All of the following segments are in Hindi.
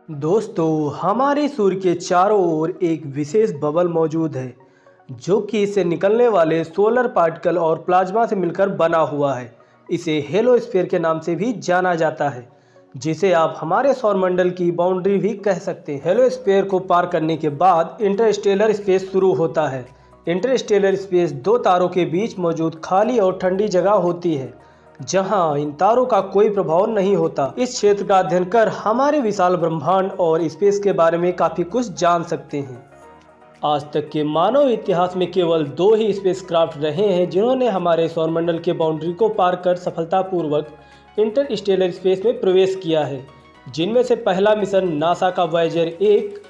दोस्तों, हमारे सूर्य के चारों ओर एक विशेष बबल मौजूद है जो कि इससे निकलने वाले सोलर पार्टिकल और प्लाज्मा से मिलकर बना हुआ है। इसे हेलोस्फीयर के नाम से भी जाना जाता है, जिसे आप हमारे सौरमंडल की बाउंड्री भी कह सकते हैं। हेलोस्फीयर को पार करने के बाद इंटरस्टेलर स्पेस शुरू होता है। इंटरस्टेलर स्पेस दो तारों के बीच मौजूद खाली और ठंडी जगह होती है, जहां इन तारों का कोई प्रभाव नहीं होता। इस क्षेत्र का अध्ययन कर हमारे विशाल ब्रह्मांड और स्पेस के बारे में काफी कुछ जान सकते हैं। आज तक के मानव इतिहास में केवल दो ही स्पेसक्राफ्ट रहे हैं जिन्होंने हमारे सौरमंडल के बाउंड्री को पार कर सफलतापूर्वक इंटरस्टेलर स्पेस में प्रवेश किया है। जिनमें से पहला मिशन नासा का वॉयेजर 1,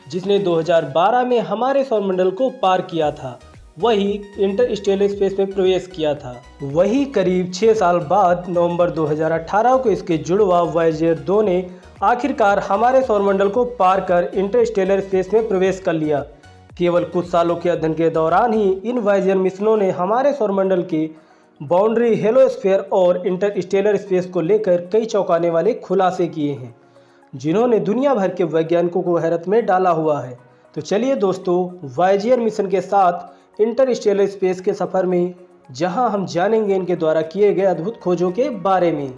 जिसने 2012 में हमारे सौरमंडल को पार किया था, वही इंटरस्टेलर स्पेस में प्रवेश किया था। वही करीब 6 साल बाद नवंबर 2018 को इसके जुड़वा वॉयेजर 2 ने आखिरकार हमारे सौरमंडल को पार कर इंटरस्टेलर स्पेस में प्रवेश कर लिया। केवल कुछ सालों के अध्ययन के दौरान ही इन वॉयेजर मिशनों ने हमारे सौरमंडल की बाउंड्री, हेलोस्फीयर और इंटरस्टेलर स्पेस को लेकर कई चौंकाने वाले खुलासे किए हैं, जिन्होंने दुनिया भर के वैज्ञानिकों को हैरत में डाला हुआ है। तो चलिए दोस्तों, वॉयेजर मिशन के साथ इंटरस्टेलर स्पेस के सफ़र में जहां हम जानेंगे इनके द्वारा किए गए अद्भुत खोजों के बारे में।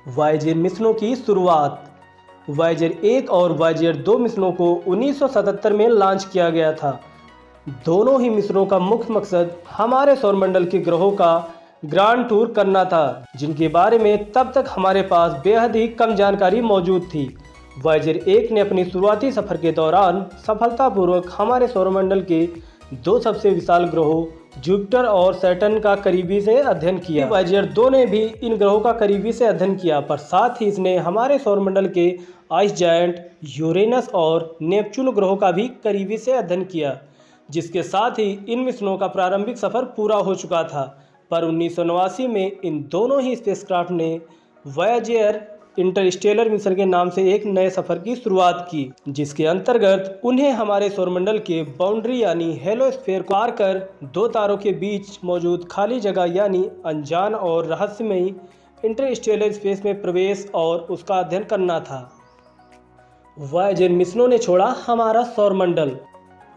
वॉयेजर मिशनों की शुरुआत। वॉयेजर 1 और वॉयेजर 2 मिशनों को 1977 में लॉन्च किया गया था। दोनों ही मिशनों का मुख्य मकसद हमारे सौरमंडल के ग्रहों का ग्रांड टूर करना था, जिनके बारे में तब तक हमारे पास बेहद ही कम जानकारी मौजूद थी। वॉयेजर 1 ने अपनी शुरुआती सफ़र के दौरान सफलतापूर्वक हमारे सौरमंडल के दो सबसे विशाल ग्रहों जुपिटर और सैटर्न का करीबी से अध्ययन किया। वॉयेजर 2 ने भी इन ग्रहों का करीबी से अध्ययन किया, पर साथ ही इसने हमारे सौरमंडल के आइस जायंट यूरेनस और नेपच्यून ग्रहों का भी करीबी से अध्ययन किया, जिसके साथ ही इन मिशनों का प्रारंभिक सफ़र पूरा हो चुका था। पर 1989 में इन दोनों ही स्पेसक्राफ्ट ने वॉयेजर इंटरस्टेलर मिशन के नाम से एक नए सफ़र की शुरुआत की, जिसके अंतर्गत उन्हें हमारे सौरमंडल के बाउंड्री यानी हेलोस्फीयर को पार कर दो तारों के बीच मौजूद खाली जगह यानी अनजान और रहस्यमयी इंटरस्टेलर स्पेस में प्रवेश और उसका अध्ययन करना था। वॉयेजर मिशनों ने छोड़ा हमारा सौरमंडल।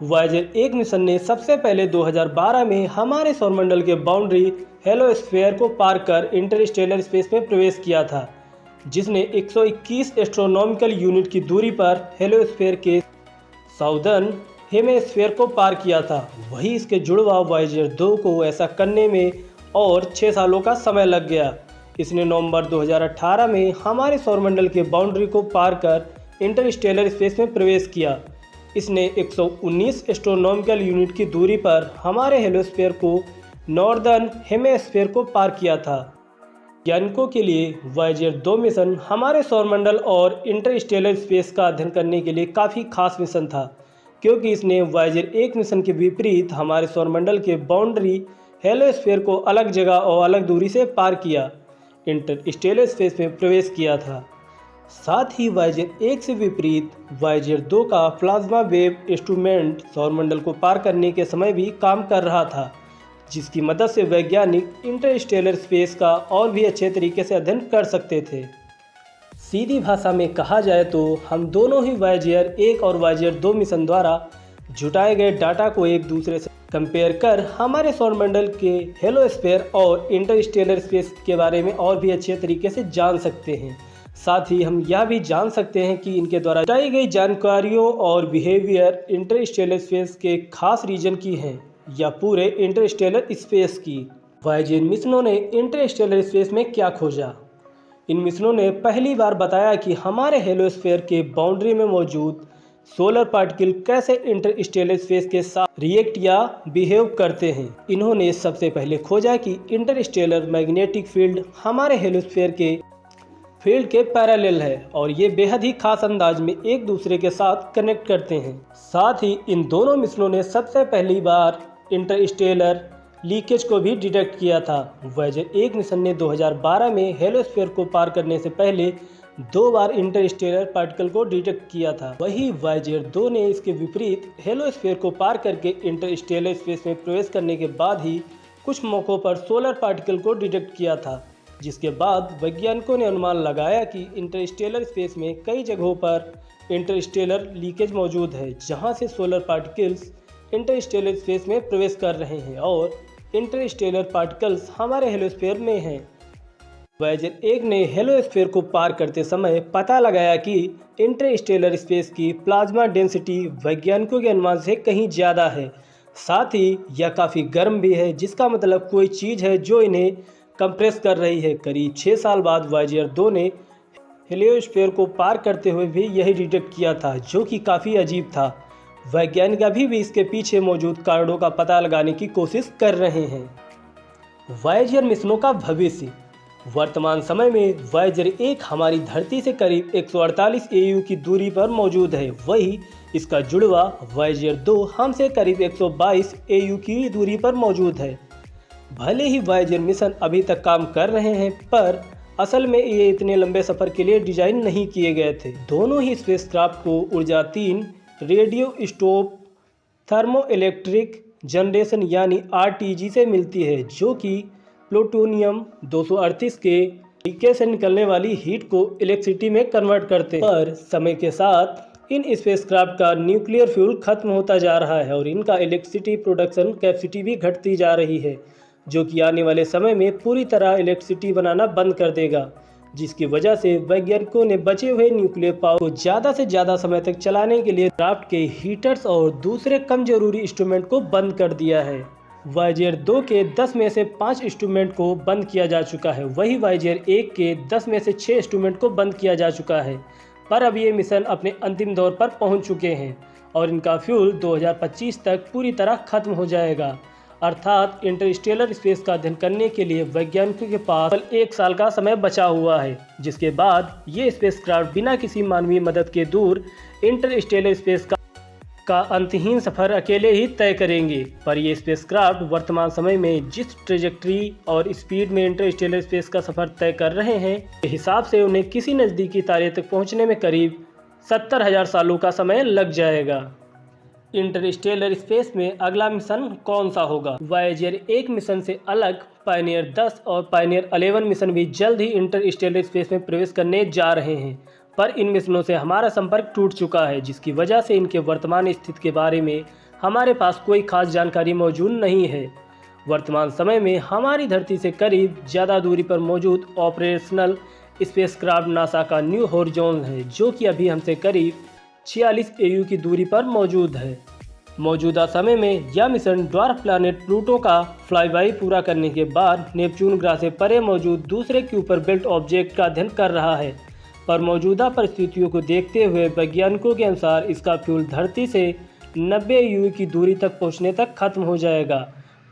वॉयेजर 1 मिशन ने सबसे पहले 2012 में हमारे सौरमंडल के बाउंड्री हेलोस्फीयर को पार कर इंटरस्टेलर स्पेस में प्रवेश किया था, जिसने 121 एस्ट्रोनॉमिकल यूनिट की दूरी पर हेलोस्फीयर के साउदर्न हेमिस्फीयर को पार किया था। वही इसके जुड़वा वॉयेजर 2 को ऐसा करने में और 6 सालों का समय लग गया। इसने नवंबर 2018 में हमारे सौरमंडल के बाउंड्री को पार कर इंटरस्टेलर स्पेस में प्रवेश किया। इसने 119 एस्ट्रोनॉमिकल यूनिट की दूरी पर हमारे हेलोस्फीयर को नॉर्दर्न हेमिस्फीयर को पार किया था। वैज्ञानिकों के लिए वॉयेजर 2 मिशन हमारे सौरमंडल और इंटरस्टेलर स्पेस का अध्ययन करने के लिए काफ़ी खास मिशन था, क्योंकि इसने वॉयेजर 1 मिशन के विपरीत हमारे सौरमंडल के बाउंड्री हेलोस्फीयर को अलग जगह और अलग दूरी से पार किया, इंटरस्टेलर स्पेस में प्रवेश किया था। साथ ही वॉयेजर 1 से विपरीत वॉयेजर 2 का प्लाज्मा वेव इंस्ट्रूमेंट सौरमंडल को पार करने के समय भी काम कर रहा था, जिसकी मदद से वैज्ञानिक इंटरस्टेलर स्पेस का और भी अच्छे तरीके से अध्ययन कर सकते थे। सीधी भाषा में कहा जाए तो हम दोनों ही वॉयेजर 1 और वॉयेजर 2 मिशन द्वारा जुटाए गए डाटा को एक दूसरे से कंपेयर कर हमारे सौरमंडल के हेलोस्फीयर और इंटरस्टेलर स्पेस के बारे में और भी अच्छे तरीके से जान सकते हैं। साथ ही हम यह भी जान सकते हैं कि इनके द्वारा जुटाई गई जानकारियों और बिहेवियर इंटरस्टेलर स्पेस के खास रीजन की हैं या पूरे इंटरस्टेलर स्पेस की। वॉयेजर मिशनों ने इंटरस्टेलर स्पेस में क्या खोजा। इन मिशनों ने पहली बार बताया कि हमारे हेलोस्फीयर के बाउंड्री में मौजूद सोलर पार्टिकल कैसे इंटरस्टेलर स्पेस के साथ रिएक्ट या बिहेव करते हैं। इन्होंने सबसे पहले खोजा कि इंटरस्टेलर मैग्नेटिक फील्ड हमारे हेलोस्फीयर के फील्ड के पैरेलल है और ये बेहद ही खास अंदाज में एक दूसरे के साथ कनेक्ट करते हैं। साथ ही इन दोनों मिशनों ने सबसे पहली बार इंटरस्टेलर लीकेज को भी डिटेक्ट किया था। वॉयेजर 1 मिशन ने 2012 में हेलोस्फीयर को पार करने से पहले 2 बार इंटरस्टेलर पार्टिकल को डिटेक्ट किया था। वही वॉयेजर 2 ने इसके विपरीत हेलोस्फीयर को पार करके इंटरस्टेलर स्पेस में प्रवेश करने के बाद ही कुछ मौक़ों पर सोलर पार्टिकल को डिटेक्ट किया था। जिसके बाद वैज्ञानिकों ने अनुमान लगाया कि इंटरस्टेलर स्पेस में कई जगहों पर इंटरस्टेलर लीकेज मौजूद है, जहां से सोलर पार्टिकल्स इंटरस्टेलर स्पेस में प्रवेश कर रहे हैं और इंटरस्टेलर पार्टिकल्स हमारे हेलोस्फीयर में हैं। वॉयेजर 1 ने हेलोस्फीयर को पार करते समय पता लगाया कि इंटरस्टेलर स्पेस की प्लाज्मा डेंसिटी वैज्ञानिकों के अनुमान से कहीं ज़्यादा है। साथ ही यह काफ़ी गर्म भी है, जिसका मतलब कोई चीज़ है जो इन्हें कंप्रेस कर रही है। करीब 6 साल बाद वॉयेजर 2 ने हेलियोस्फीयर को पार करते हुए भी यही डिटेक्ट किया था, जो कि काफ़ी अजीब था। वैज्ञानिक अभी भी इसके पीछे मौजूद कारणों का पता लगाने की कोशिश कर रहे हैं। वॉयेजर मिशनों का भविष्य। वर्तमान समय में वॉयेजर 1 हमारी धरती से करीब 148 AU की दूरी पर मौजूद है, वही इसका जुड़वा वॉयेजर 2 हमसे करीब 122 AU की दूरी पर मौजूद है। भले ही वॉयेजर मिशन अभी तक काम कर रहे हैं, पर असल में ये इतने लंबे सफ़र के लिए डिज़ाइन नहीं किए गए थे। दोनों ही स्पेसक्राफ्ट को ऊर्जा 3 radioisotope thermoelectric generation यानी RTG से मिलती है, जो कि प्लूटोनियम 238 के लीकेज से निकलने वाली हीट को इलेक्ट्रिसिटी में कन्वर्ट करते हैं। पर समय के साथ इन स्पेसक्राफ्ट का न्यूक्लियर फ्यूल खत्म होता जा रहा है और इनका इलेक्ट्रिसिटी प्रोडक्शन कैपेसिटी भी घटती जा रही है, जो कि आने वाले समय में पूरी तरह इलेक्ट्रिसिटी बनाना बंद कर देगा, जिसकी वजह से वैज्ञानिकों ने बचे हुए न्यूक्लियर पावर को ज़्यादा से ज़्यादा समय तक चलाने के लिए क्राफ्ट के हीटर्स और दूसरे कम जरूरी इंस्ट्रूमेंट को बंद कर दिया है। वॉयेजर 2 के 10 में से 5 इंस्ट्रूमेंट को बंद किया जा चुका है, वही वॉयेजर 1 के 10 में से 6 इंस्ट्रूमेंट को बंद किया जा चुका है। पर अब ये मिशन अपने अंतिम दौर पर पहुंच चुके हैं और इनका फ्यूल 2025 तक पूरी तरह खत्म हो जाएगा। अर्थात इंटरस्टेलर स्पेस का अध्ययन करने के लिए वैज्ञानिकों के पास केवल 1 साल का समय बचा हुआ है, जिसके बाद ये स्पेसक्राफ्ट बिना किसी मानवीय मदद के दूर इंटरस्टेलर स्पेस का अंतहीन सफ़र अकेले ही तय करेंगे। पर ये स्पेसक्राफ्ट वर्तमान समय में जिस ट्रेजेक्ट्री और स्पीड में इंटरस्टेलर स्पेस का सफ़र तय कर रहे हैं, के हिसाब से उन्हें किसी नज़दीकी तारे तक पहुंचने में करीब 70,000 सालों का समय लग जाएगा। इंटरस्टेलर स्पेस में अगला मिशन कौन सा होगा? वॉयेजर 1 मिशन से अलग पायनियर 10 और पायनियर 11 मिशन भी जल्द ही इंटरस्टेलर स्पेस में प्रवेश करने जा रहे हैं, पर इन मिशनों से हमारा संपर्क टूट चुका है, जिसकी वजह से इनके वर्तमान स्थिति के बारे में हमारे पास कोई खास जानकारी मौजूद नहीं है। वर्तमान समय में हमारी धरती से करीब ज़्यादा दूरी पर मौजूद ऑपरेशनल स्पेसक्राफ्ट नासा का न्यू होराइज़न है, जो कि अभी हमसे करीब 46 AU की दूरी पर मौजूद है। मौजूदा समय में यह मिशन ड्वार्फ प्लैनेट प्लूटो का फ्लाईबाई पूरा करने के बाद नेपच्यून ग्रह से परे मौजूद दूसरे क्यूपर बेल्ट ऑब्जेक्ट का अध्ययन कर रहा है, पर मौजूदा परिस्थितियों को देखते हुए वैज्ञानिकों के अनुसार इसका फ्यूल धरती से 90 AU की दूरी तक पहुंचने तक खत्म हो जाएगा।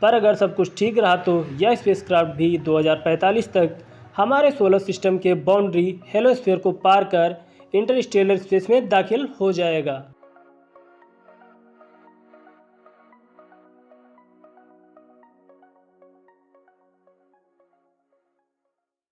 पर अगर सब कुछ ठीक रहा तो यह स्पेसक्राफ्ट भी 2045 तक हमारे सोलर सिस्टम के बाउंड्री हेलोस्फीयर को पार कर इंटरस्टेलर स्पेस में दाखिल हो जाएगा।